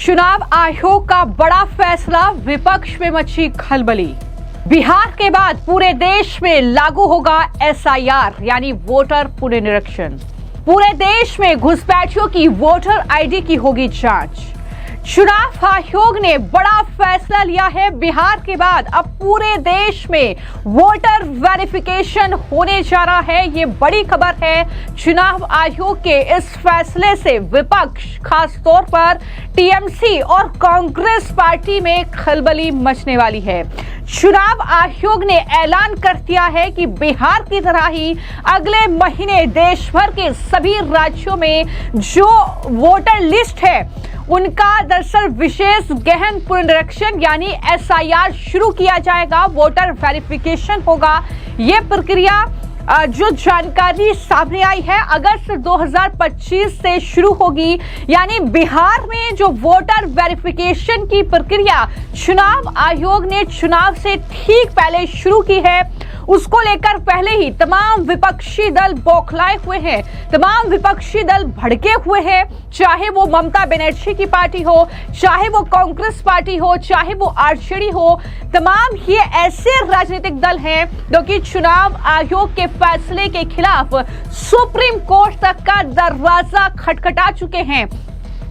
चुनाव आयोग का बड़ा फैसला, विपक्ष में मची खलबली। बिहार के बाद पूरे देश में लागू होगा एसआईआर यानी वोटर पुनरीक्षण। पूरे देश में घुसपैठियों की वोटर आईडी की होगी जांच। चुनाव आयोग ने बड़ा फैसला लिया है। बिहार के बाद अब पूरे देश में वोटर वेरिफिकेशन होने जा रहा है। ये बड़ी खबर है। चुनाव आयोग के इस फैसले से विपक्ष, खास तौर पर टीएमसी और कांग्रेस पार्टी में खलबली मचने वाली है। चुनाव आयोग ने ऐलान कर दिया है कि बिहार की तरह ही अगले महीने देश भर के सभी राज्यों में जो वोटर लिस्ट है उनका दरअसल विशेष गहन पुनरीक्षण यानी एसआईआर शुरू किया जाएगा। वोटर वेरिफिकेशन होगा। ये प्रक्रिया जो जानकारी सामने आई है अगस्त 2025 से शुरू होगी। यानी बिहार में जो वोटर वेरिफिकेशन की प्रक्रिया चुनाव आयोग ने चुनाव से ठीक पहले शुरू की है, उसको लेकर पहले ही तमाम विपक्षी दल बौखलाए हुए हैं, तमाम विपक्षी दल भड़के हुए हैं। चाहे वो ममता बनर्जी की पार्टी हो, चाहे वो कांग्रेस पार्टी हो, चाहे वो आरजेडी हो, तमाम ये ऐसे राजनीतिक दल हैं जो कि चुनाव आयोग के फैसले के खिलाफ सुप्रीम कोर्ट तक का दरवाजा खटखटा चुके हैं।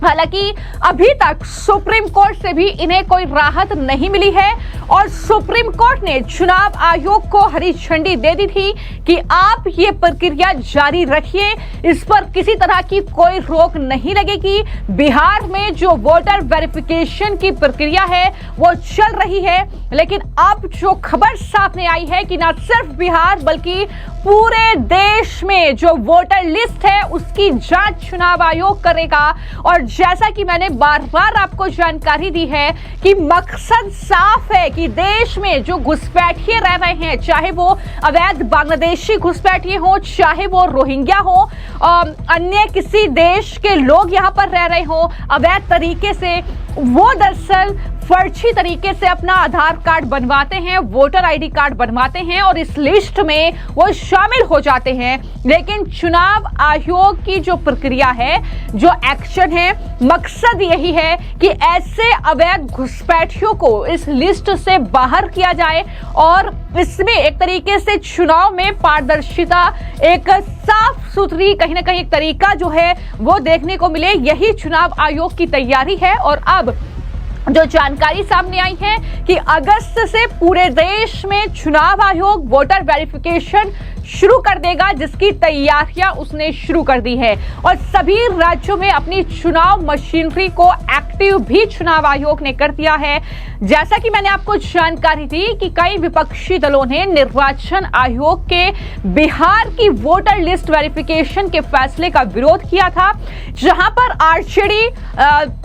हालांकि अभी तक सुप्रीम कोर्ट से भी इन्हें कोई राहत नहीं मिली है और सुप्रीम कोर्ट ने चुनाव आयोग को हरी झंडी दे दी थी कि आप ये प्रक्रिया जारी रखिए, इस पर किसी तरह की कोई रोक नहीं लगेगी। बिहार में जो वोटर वेरिफिकेशन की प्रक्रिया है वो चल रही है, लेकिन अब जो खबर सामने आई है कि न सिर्फ बिहार बल्कि पूरे देश में जो वोटर लिस्ट है उसकी जांच चुनाव आयोग करेगा। और जैसा कि मैंने बार बार आपको जानकारी दी है कि मकसद साफ है कि देश में जो घुसपैठिए रह रहे हैं, चाहे वो अवैध बांग्लादेशी घुसपैठिए हो, चाहे वो रोहिंग्या हो, अन्य किसी देश के लोग यहाँ पर रह रहे हो अवैध तरीके से, वो दरअसल फर्जी तरीके से अपना आधार कार्ड बनवाते हैं, वोटर आईडी कार्ड बनवाते हैं और इस लिस्ट में वो शामिल हो जाते हैं। लेकिन चुनाव आयोग की जो प्रक्रिया है, जो एक्शन है, मकसद यही है कि ऐसे अवैध घुसपैठियों को इस लिस्ट से बाहर किया जाए और इसमें एक तरीके से चुनाव में पारदर्शिता, एक साफ सुथरी कहीं ना कहीं एक तरीका जो है वो देखने को मिले। यही चुनाव आयोग की तैयारी है। और अब जो जानकारी सामने आई है कि अगस्त से पूरे देश में चुनाव आयोग वोटर वेरिफिकेशन शुरू कर देगा, जिसकी तैयारियां उसने शुरू कर दी है और सभी राज्यों में अपनी चुनाव मशीनरी को एक्टिव भी चुनाव आयोग ने कर दिया है। जैसा कि मैंने आपको जानकारी दी कि कई विपक्षी दलों ने निर्वाचन आयोग के बिहार की वोटर लिस्ट वेरिफिकेशन के फैसले का विरोध किया था, जहां पर आरजेडी,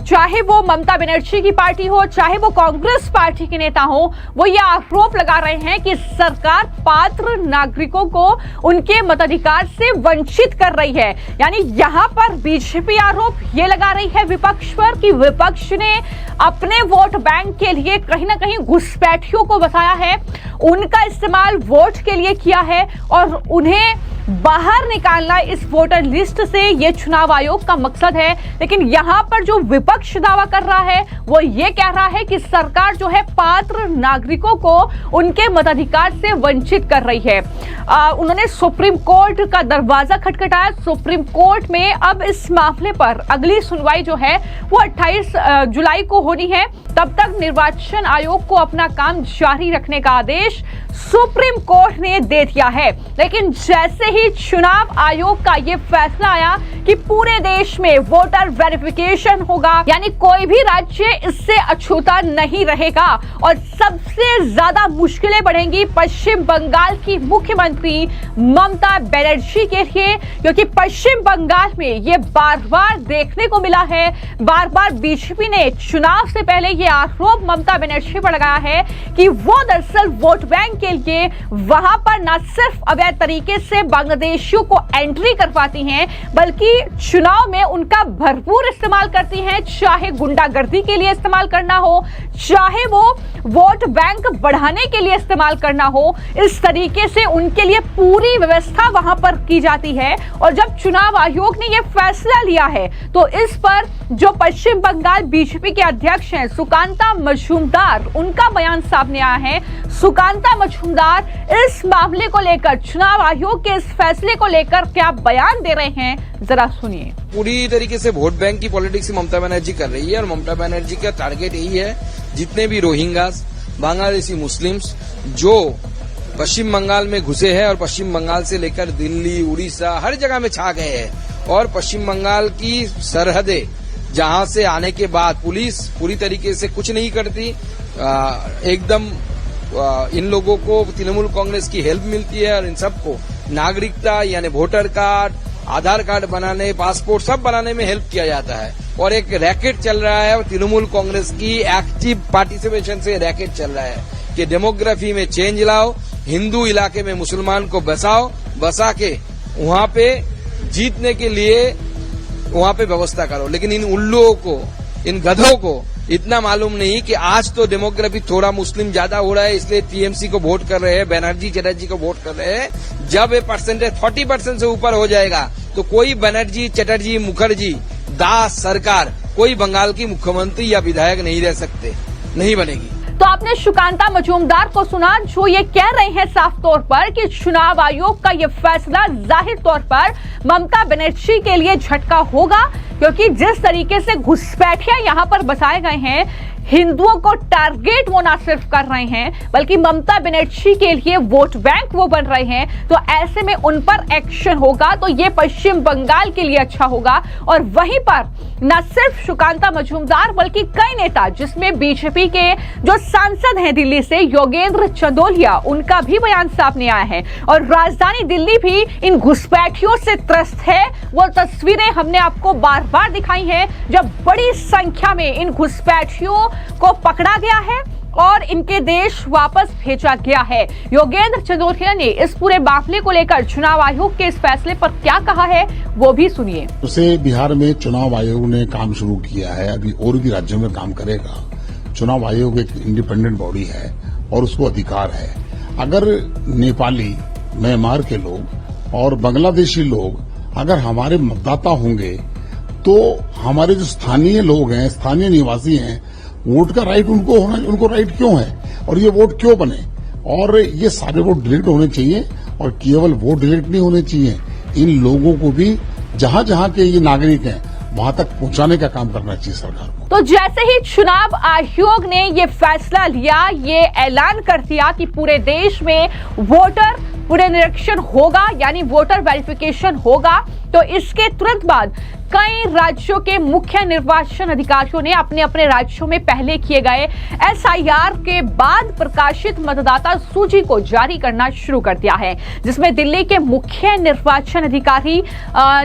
चाहे वो ममता बनर्जी की पार्टी हो, चाहे वो कांग्रेस पार्टी के नेता हो, वो ये आरोप लगा रहे हैं कि सरकार पात्र नागरिकों को उनके मताधिकार से वंचित कर रही है। यानी यहां पर बीजेपी आरोप ये लगा रही है विपक्ष पर कि विपक्ष ने अपने वोट बैंक के लिए कहीं ना कहीं घुसपैठियों को बताया है, उनका इस्तेमाल वोट के लिए किया है और उन्हें बाहर निकालना इस वोटर लिस्ट से ये चुनाव आयोग का मकसद है। लेकिन यहां पर जो विपक्ष दावा कर रहा है वो ये कह रहा है कि सरकार जो है पात्र नागरिकों को उनके मताधिकार से वंचित कर रही है। उन्होंने सुप्रीम कोर्ट का दरवाजा खटखटाया। सुप्रीम कोर्ट में अब इस मामले पर अगली सुनवाई जो है वो 28 जुलाई को होनी है। तब तक निर्वाचन आयोग को अपना काम जारी रखने का आदेश सुप्रीम कोर्ट ने दे दिया है। लेकिन जैसे ही चुनाव आयोग का ये फैसला आया कि पूरे देश में वोटर वेरिफिकेशन होगा, यानी कोई भी राज्य इससे अछूता नहीं रहेगा और सबसे ज्यादा मुश्किलें बढ़ेंगी पश्चिम बंगाल की मुख्यमंत्री ममता बनर्जी के लिए, क्योंकि पश्चिम बंगाल में ये बार बार देखने को मिला है। बार बार बीजेपी ने चुनाव से पहले ये आरोप ममता बनर्जी पर लगाया है कि वो दरअसल वोट बैंक के लिए वहां पर न सिर्फ अवैध अवैध तरीके से बांग्लादेशियों को एंट्री करवाती हैं, बल्कि चुनाव में उनका भरपूर इस्तेमाल करती हैं, चाहे गुंडागर्दी के लिए इस्तेमाल करना हो, चाहे वो वोट बैंक बढ़ाने के लिए इस्तेमाल करना हो। इस तरीके से उनके लिए पूरी व्यवस्था वहां पर की जाती है। और जब चुनाव आयोग ने यह फैसला लिया है तो इस पर जो पश्चिम बंगाल बीजेपी के अध्यक्ष हैं सुकांता मजूमदार, उनका बयान सामने आया है। सुकांता मजूमदार इस मामले को लेकर, चुनाव आयोग के इस फैसले को लेकर क्या बयान दे रहे हैं, जरा सुनिए। पूरी तरीके से वोट बैंक की पॉलिटिक्स ममता बनर्जी कर रही है और ममता बनर्जी का टारगेट यही है, जितने भी रोहिंग्यास, बांग्लादेशी मुस्लिम्स जो पश्चिम बंगाल में घुसे हैं और पश्चिम बंगाल से लेकर दिल्ली, उड़ीसा हर जगह में छा गए हैं और पश्चिम बंगाल की सरहदें जहां से आने के बाद पुलिस पूरी तरीके से कुछ नहीं करती, एकदम इन लोगों को तृणमूल कांग्रेस की हेल्प मिलती है और इन सबको नागरिकता यानी वोटर कार्ड, आधार कार्ड बनाने, पासपोर्ट सब बनाने में हेल्प किया जाता है। और एक रैकेट चल रहा है और तृणमूल कांग्रेस की एक्टिव पार्टिसिपेशन से रैकेट चल रहा है कि डेमोग्राफी में चेंज लाओ, हिंदू इलाके में मुसलमान को बसा के वहां पे जीतने के लिए वहां पे व्यवस्था करो। लेकिन इन उल्लुओं को, इन गधों को इतना मालूम नहीं कि आज तो डेमोग्राफी थोड़ा मुस्लिम ज्यादा हो रहा है, इसलिए टीएमसी को वोट कर रहे हैं, बनर्जी चटर्जी को वोट कर रहे हैं। जब ये परसेंटेज 40% से ऊपर हो जाएगा तो कोई बनर्जी, चटर्जी, मुखर्जी, दास सरकार कोई बंगाल की मुख्यमंत्री या विधायक नहीं रह सकते, नहीं बनेगी। तो आपने सुकांता मजूमदार को सुना, जो ये कह रहे हैं साफ तौर पर कि चुनाव आयोग का ये फैसला जाहिर तौर पर ममता बनर्जी के लिए झटका होगा, क्योंकि जिस तरीके से घुसपैठिया यहाँ पर बसाए गए हैं, हिंदुओं को टारगेट वो ना सिर्फ कर रहे हैं बल्कि ममता बनर्जी के लिए वोट बैंक वो बन रहे हैं। तो ऐसे में उन पर एक्शन होगा तो ये पश्चिम बंगाल के लिए अच्छा होगा। और वहीं पर न सिर्फ सुकांता मजूमदार बल्कि कई नेता, जिसमें बीजेपी के जो सांसद हैं दिल्ली से योगेंद्र चंदोलिया, उनका भी बयान सामने आया है। और राजधानी दिल्ली भी इन घुसपैठियों से त्रस्त है। वो तस्वीरें हमने आपको बार बार दिखाई हैं जब बड़ी संख्या में इन घुसपैठियों को पकड़ा गया है और इनके देश वापस भेजा गया है। योगेंद्र चंदोलिया ने इस पूरे मामले को लेकर चुनाव आयोग के इस फैसले पर क्या कहा है, वो भी सुनिए। उसे बिहार में चुनाव आयोग ने काम शुरू किया है, अभी और भी राज्यों में काम करेगा। चुनाव आयोग एक इंडिपेंडेंट बॉडी है और उसको अधिकार है। अगर नेपाली, म्यांमार के लोग और बांग्लादेशी लोग अगर हमारे मतदाता होंगे तो हमारे जो स्थानीय लोग हैं, स्थानीय निवासी हैं, वोट का राइट उनको होना, उनको राइट क्यों है और ये वोट क्यों बने, और ये सारे वोट डिलीट होने चाहिए। और केवल वोट डिलीट नहीं होने चाहिए, इन लोगों को भी जहां जहां के ये नागरिक हैं वहां तक पहुंचाने का काम करना चाहिए सरकार को। तो जैसे ही चुनाव आयोग ने ये फैसला लिया, ये ऐलान कर दिया कि पूरे देश में वोटर पुनरीक्षण होगा, यानी वोटर वेरिफिकेशन होगा, तो इसके तुरंत बाद कई राज्यों के मुख्य निर्वाचन अधिकारियों ने अपने अपने राज्यों में पहले किए गए एसआईआर के बाद प्रकाशित मतदाता सूची को जारी करना शुरू कर दिया है, जिसमें दिल्ली के मुख्य निर्वाचन अधिकारी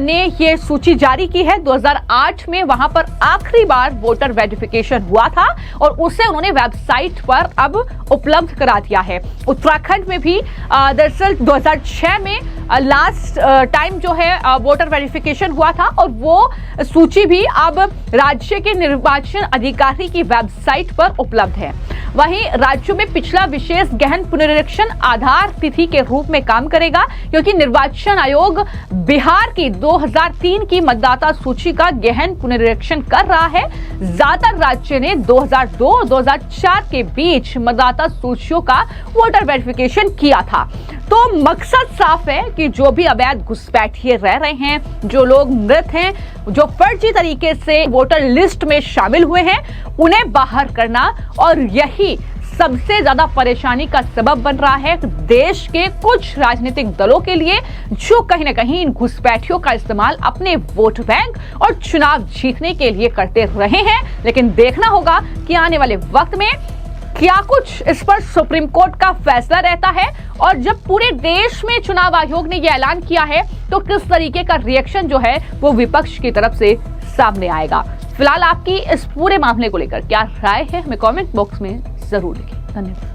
ने ये सूची जारी की है। 2008 में वहां पर आखिरी बार वोटर वेरिफिकेशन हुआ था और उसे उन्होंने वेबसाइट पर अब उपलब्ध करा दिया है। उत्तराखंड में भी दरअसल 2006 में लास्ट टाइम जो है वोटर वेरिफिकेशन हुआ था और वो सूची भी अब राज्य के निर्वाचन अधिकारी की वेबसाइट पर उपलब्ध है। वहीं राज्यों में पिछला विशेष गहन पुनरीक्षण आधार तिथि के रूप में काम करेगा, क्योंकि निर्वाचन आयोग बिहार की 2003 की मतदाता सूची का गहन पुनरीक्षण कर रहा है। ज्यादातर राज्य ने 2002 और 2004 के बीच मतदाता सूचियों का वोटर वेरिफिकेशन किया था। तो मकसद साफ है कि जो भी अवैध घुसपैठिए रह रहे हैं, जो लोग मृत हैं, जो फर्जी तरीके से वोटर लिस्ट में शामिल हुए हैं, उन्हें बाहर करना। और यही सबसे ज्यादा परेशानी का सबब बन रहा है देश के कुछ राजनीतिक दलों के लिए, जो कहीं ना कहीं इन घुसपैठियों का इस्तेमाल अपने वोट बैंक और चुनाव जीतने के लिए करते रहे हैं। लेकिन देखना होगा कि आने वाले वक्त में क्या कुछ इस पर सुप्रीम कोर्ट का फैसला रहता है, और जब पूरे देश में चुनाव आयोग ने यह ऐलान किया है तो किस तरीके का रिएक्शन जो है वो विपक्ष की तरफ से सामने आएगा। फिलहाल आपकी इस पूरे मामले को लेकर क्या राय है, हमें कमेंट बॉक्स में जरूर लिखें। धन्यवाद।